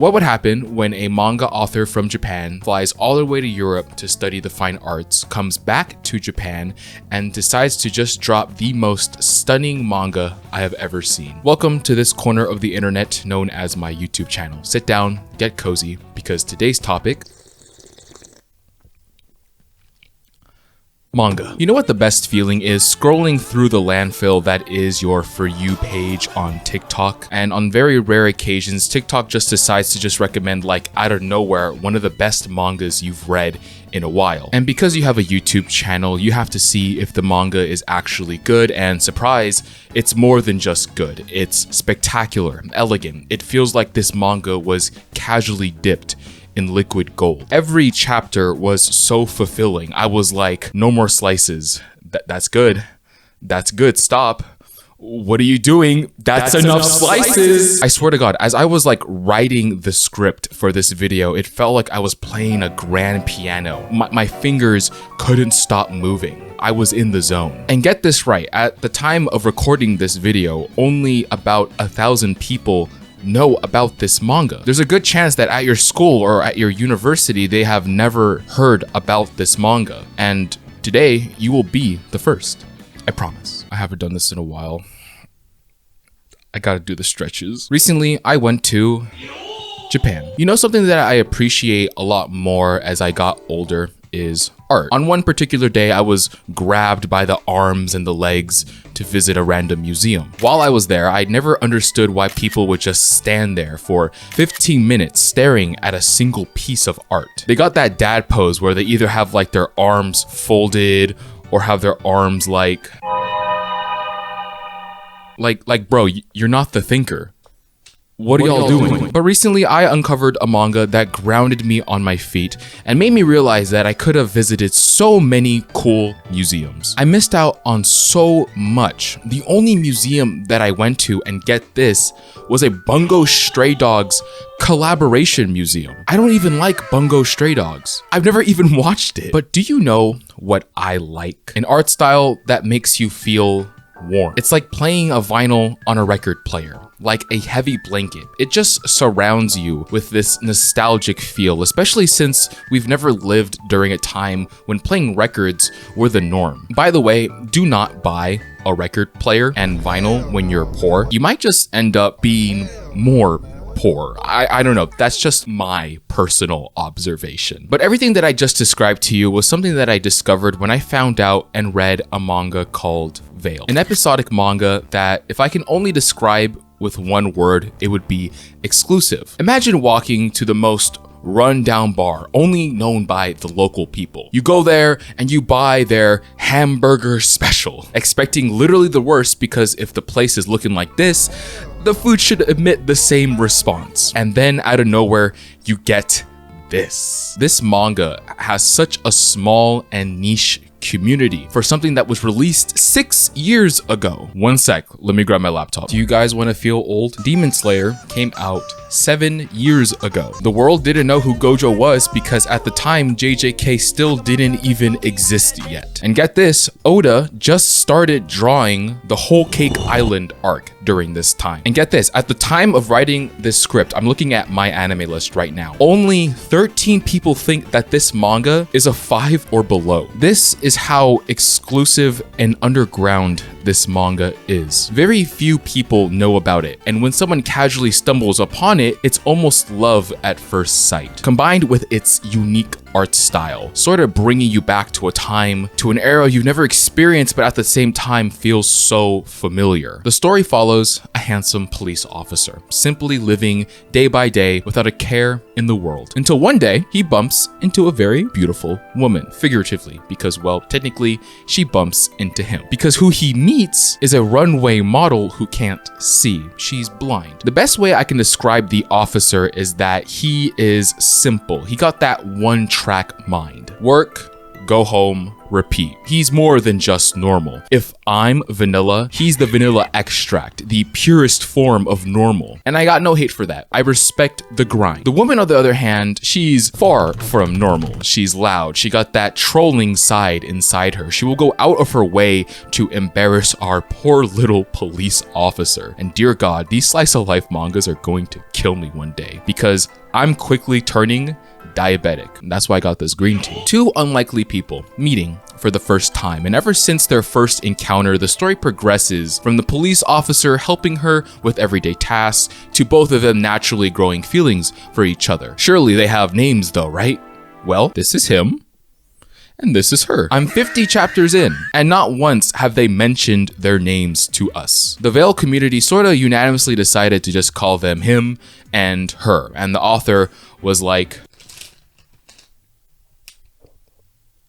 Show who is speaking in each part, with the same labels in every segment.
Speaker 1: What would happen when a manga author from Japan flies all the way to Europe to study the fine arts, comes back to Japan, and decides to just drop the most stunning manga I have ever seen? Welcome to this corner of the internet known as my YouTube channel. Sit down, get cozy, because today's topic: manga. You know what the best feeling is? Scrolling through the landfill that is your For You page on TikTok. And on very rare occasions, TikTok just decides to just recommend, like out of nowhere, one of the best mangas you've read in a while. And because you have a YouTube channel, you have to see if the manga is actually good, and surprise, it's more than just good. It's spectacular, elegant. It feels like this manga was casually dipped in liquid gold. Every chapter was so fulfilling. I was like, no more slices. That's good. That's good. Stop. What are you doing? That's enough slices. I swear to God, as I was like writing the script for this video, it felt like I was playing a grand piano. My fingers couldn't stop moving. I was in the zone. And get this right, at the time of recording this video, only about 1,000 people know about this manga. There's a good chance that at your school or at your university, they have never heard about this manga. And today, you will be the first. I promise. I haven't done this in a while. I gotta do the stretches. Recently, I went to Japan. You know, something that I appreciate a lot more as I got older is art. On one particular day, I was grabbed by the arms and the legs to visit a random museum. While I was there, I never understood why people would just stand there for 15 minutes staring at a single piece of art. They got that dad pose where they either have like their arms folded or have their arms like bro, you're not the thinker. What are y'all doing? But recently, I uncovered a manga that grounded me on my feet and made me realize that I could have visited so many cool museums. I missed out on so much. The only museum that I went to, and get this, was a Bungo Stray Dogs collaboration museum. I don't even like Bungo Stray Dogs. I've never even watched it. But do you know what I like? An art style that makes you feel warm. It's like playing a vinyl on a record player, like a heavy blanket. It just surrounds you with this nostalgic feel, especially since we've never lived during a time when playing records were the norm. By the way, do not buy a record player and vinyl when you're poor. You might just end up being more poor. I don't know. That's just my personal observation. But everything that I just described to you was something that I discovered when I found out and read a manga called Veil. An episodic manga that, if I can only describe with one word, it would be exclusive. Imagine walking to the most run-down bar, only known by the local people. You go there and you buy their hamburger special, expecting literally the worst, because if the place is looking like this, the food should emit the same response. And then out of nowhere, you get this. This manga has such a small and niche community for something that was released 6 years ago. One sec, let me grab my laptop. Do you guys want to feel old? Demon Slayer came out 7 years ago. The world didn't know who Gojo was because at the time, JJK still didn't even exist yet. And get this, Oda just started drawing the Whole Cake Island arc during this time. And get this, at the time of writing this script, I'm looking at my anime list right now, only 13 people think that this manga is a 5 or below. This is how exclusive and underground this manga is. Very few people know about it, and when someone casually stumbles upon it, it's almost love at first sight, combined with its unique art style, sort of bringing you back to a time, to an era you've never experienced, but at the same time feels so familiar. The story follows a handsome police officer, simply living day by day without a care in the world, until one day he bumps into a very beautiful woman, figuratively, because, well, technically she bumps into him, because who he meets is a runway model who can't see. She's blind. The best way I can describe the officer is that he is simple. He got that one track mind. Work, go home, repeat. He's more than just normal. If I'm vanilla, he's the vanilla extract, the purest form of normal. And I got no hate for that. I respect the grind. The woman, on the other hand, she's far from normal. She's loud. She got that trolling side inside her. She will go out of her way to embarrass our poor little police officer. And dear God, these slice of life mangas are going to kill me one day because I'm quickly turning diabetic. And that's why I got this green tea. Two unlikely people meeting for the first time, and ever since their first encounter, the story progresses from the police officer helping her with everyday tasks to both of them naturally growing feelings for each other. Surely they have names though, right? Well, this is him and this is her. I'm 50 chapters in, and not once have they mentioned their names to us. The Veil community sorta unanimously decided to just call them him and her, and the author was like,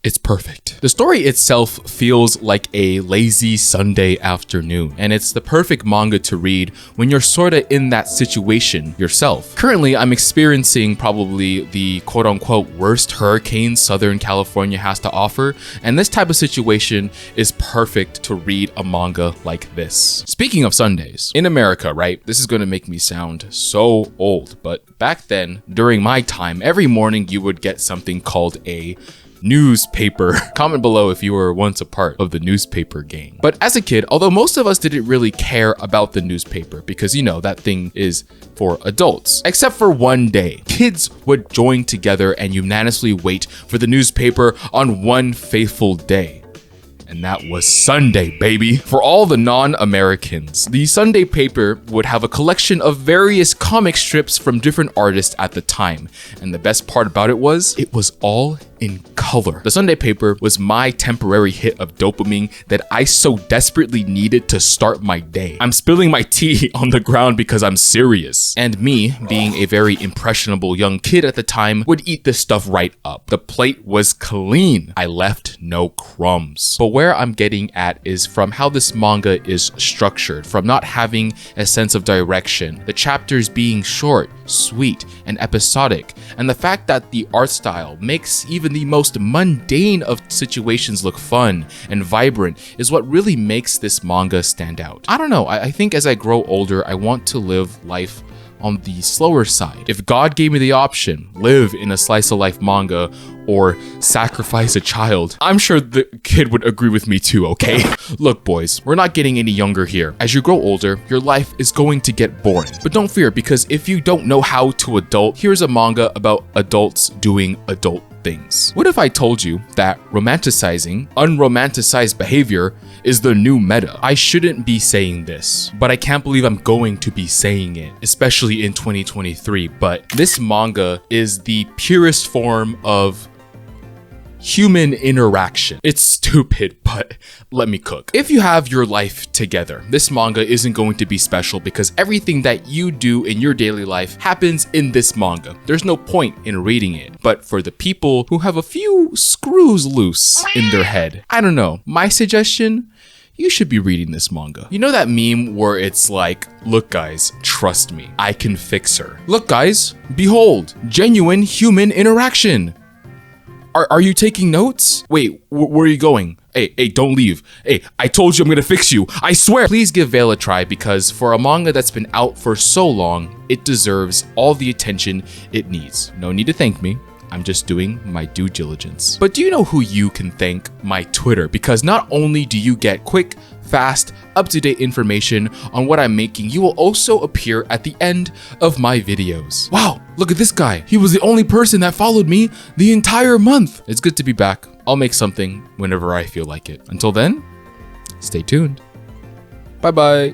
Speaker 1: it's perfect. The story itself feels like a lazy Sunday afternoon, and it's the perfect manga to read when you're sorta in that situation yourself. Currently, I'm experiencing probably the quote-unquote worst hurricane Southern California has to offer, and this type of situation is perfect to read a manga like this. Speaking of Sundays, in America, right? This is gonna make me sound so old, but back then, during my time, every morning you would get something called a newspaper. Comment below if you were once a part of the newspaper gang. But as a kid, although most of us didn't really care about the newspaper because, you know, that thing is for adults. Except for one day, kids would join together and unanimously wait for the newspaper on one fateful day. And that was Sunday, baby. For all the non-Americans, the Sunday paper would have a collection of various comic strips from different artists at the time. And the best part about it was all in color. The Sunday paper was my temporary hit of dopamine that I so desperately needed to start my day. I'm spilling my tea on the ground because I'm serious. And me, being a very impressionable young kid at the time, would eat this stuff right up. The plate was clean. I left no crumbs. But where I'm getting at is from how this manga is structured, from not having a sense of direction, the chapters being short, sweet, and episodic, and the fact that the art style makes even the most mundane of situations look fun and vibrant is what really makes this manga stand out. I don't know, I think as I grow older, I want to live life on the slower side. If God gave me the option, live in a slice of life manga or sacrifice a child, I'm sure the kid would agree with me too, okay? Look boys, we're not getting any younger here. As you grow older, your life is going to get boring. But don't fear, because if you don't know how to adult, here's a manga about adults doing adult things. What if I told you that romanticizing unromanticized behavior is the new meta? I shouldn't be saying this, but I can't believe I'm going to be saying it, especially in 2023. But this manga is the purest form of human interaction. It's stupid, but let me cook. If you have your life together, this manga isn't going to be special because everything that you do in your daily life happens in this manga. There's no point in reading it. But for the people who have a few screws loose in their head, I don't know, my suggestion, you should be reading this manga. You know that meme where it's like, look guys, trust me, I can fix her. Look guys, behold, genuine human interaction. Are you taking notes? Wait, where are you going? Hey, don't leave. Hey, I told you I'm gonna fix you. I swear. Please give Veil a try because for a manga that's been out for so long, it deserves all the attention it needs. No need to thank me. I'm just doing my due diligence. But do you know who you can thank? My Twitter, because not only do you get quick, fast, up-to-date information on what I'm making, you will also appear at the end of my videos. Wow, look at this guy. He was the only person that followed me the entire month. It's good to be back. I'll make something whenever I feel like it. Until then, stay tuned. Bye-bye.